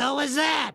hell was that?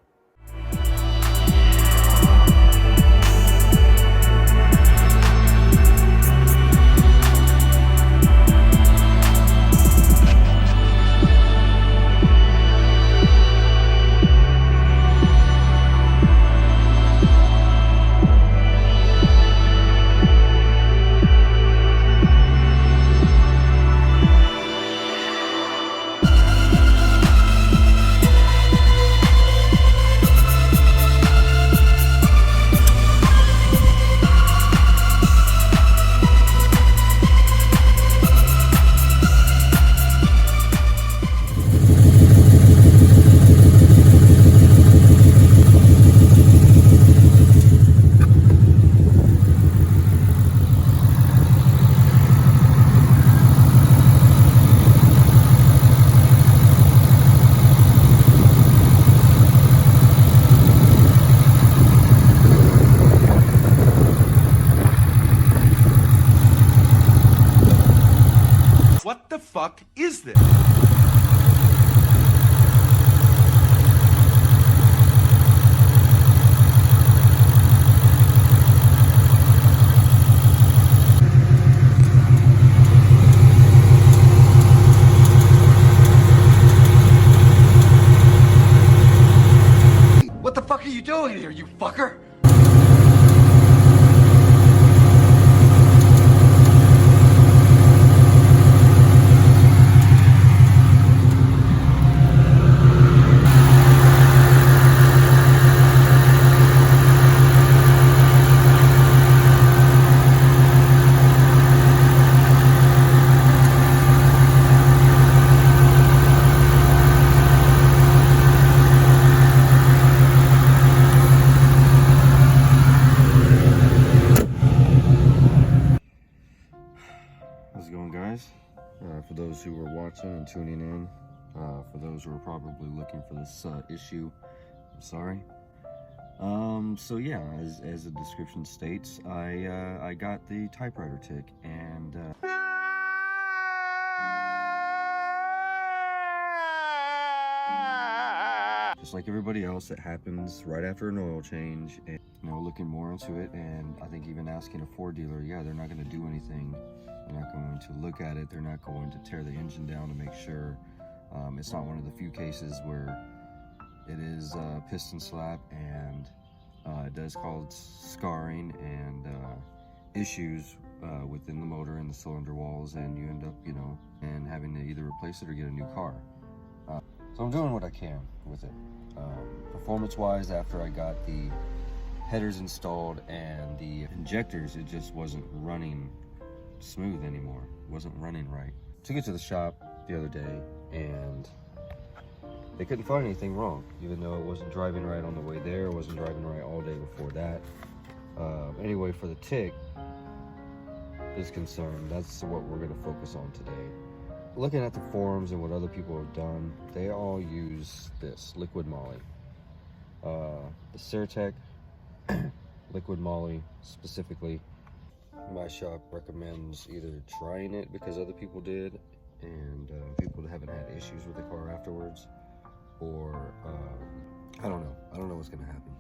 What the fuck is this? What the fuck are you doing here, you fucker? How's it going, guys? For those who are watching and tuning in, for those who are probably looking for this issue, I'm sorry. So yeah, as the description states, I got the typewriter tick, and just like everybody else, it happens right after an oil change. And you know, looking more into it, and I think even asking a Ford dealer, yeah, they're not going to do anything. They're not going to look at it. They're not going to tear the engine down to make sure. It's not one of the few cases where it is piston slap, and it does cause scarring and issues within the motor and the cylinder walls, and you end up, you know, and having to either replace it or get a new car. So I'm doing what I can with it. Performance-wise, after I got the headers installed and the injectors, it just wasn't running smooth anymore. It wasn't running right. Took it to the shop the other day, and they couldn't find anything wrong, even though it wasn't driving right on the way there. It wasn't driving right all day before that. Anyway, for the tick is concerned, that's what we're going to focus on today. Looking at the forums and what other people have done, they all use this liqumolly. The Certec liqumolly specifically. My shop recommends either trying it because other people did, and people that haven't had issues with the car afterwards, or I don't know what's gonna happen.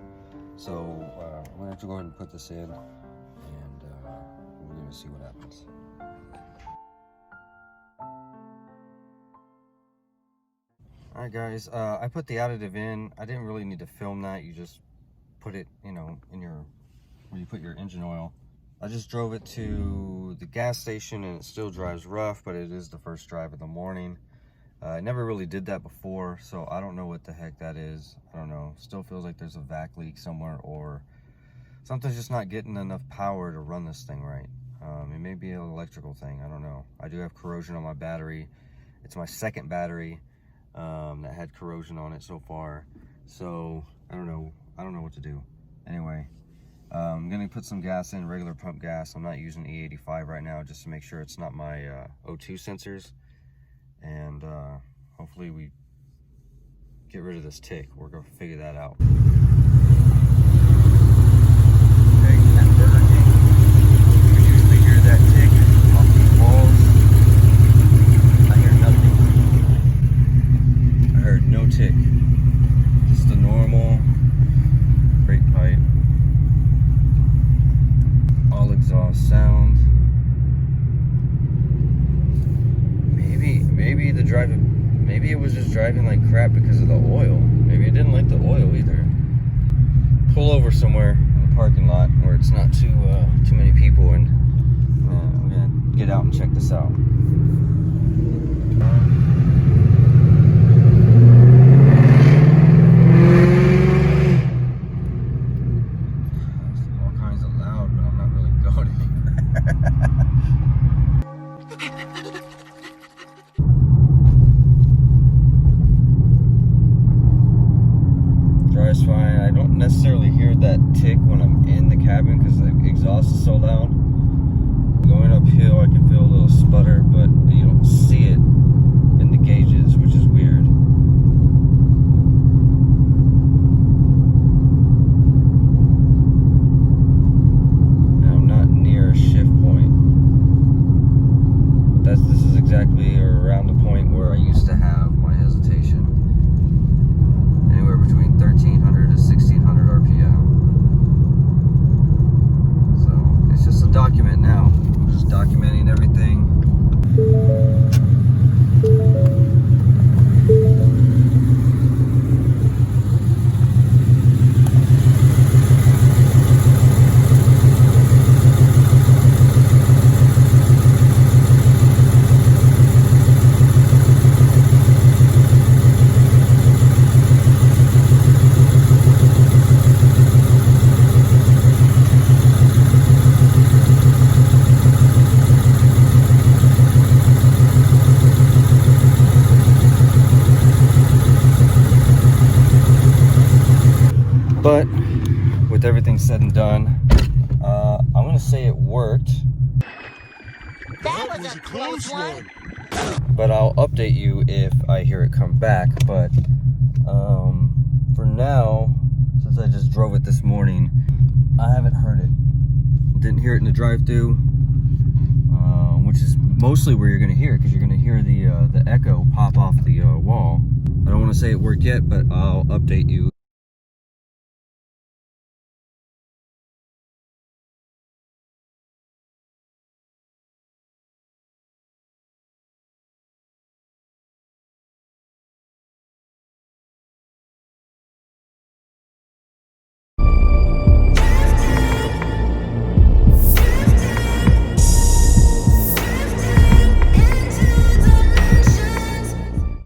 So I'm gonna have to go ahead and put this in, and we're gonna see what happens. Alright guys, I put the additive in. I didn't really need to film that. You just put it, you know, in your, where you put your engine oil. I just drove it to the gas station, and it still drives rough, but it is the first drive of the morning. I never really did that before, so I don't know what the heck that is. I don't know. Still feels like there's a vac leak somewhere, or something's just not getting enough power to run this thing right. It may be an electrical thing. I don't know. I do have corrosion on my battery. It's my second battery that had corrosion on it so far. So I don't know. I don't know what to do. Anyway, I'm gonna put some gas in, regular pump gas. I'm not using E85 right now, just to make sure it's not my O2 sensors. And hopefully we get rid of this tick. We're gonna figure that out. Okay, that Burger King. You usually hear that tick off these walls. I hear nothing. I heard no tick. Just the driving, maybe it was just driving like crap because of the oil. Maybe it didn't like the oil either. Pull over somewhere in the parking lot where it's not too many people, and I'm gonna get out and check this out. All kinds of loud, but I'm not really going anywhere. Drives fine. I don't necessarily hear that tick when I'm in the cabin because the exhaust is so loud. Going uphill, I can feel a little sputter, but you don't see it in the gauges, which is weird. And I'm not near a shift point. This is exactly around the point where I used to have my hesitation. Anywhere between 1300 to 1600 RPM. So it's just a document now. I'm just documenting everything. But with everything said and done, I'm gonna say it worked. That was a close one. But I'll update you if I hear it come back. But for now, since I just drove it this morning, I haven't heard it. Didn't hear it in the drive-thru, which is mostly where you're gonna hear it, because you're gonna hear the echo pop off the wall. I don't want to say it worked yet, but I'll update you.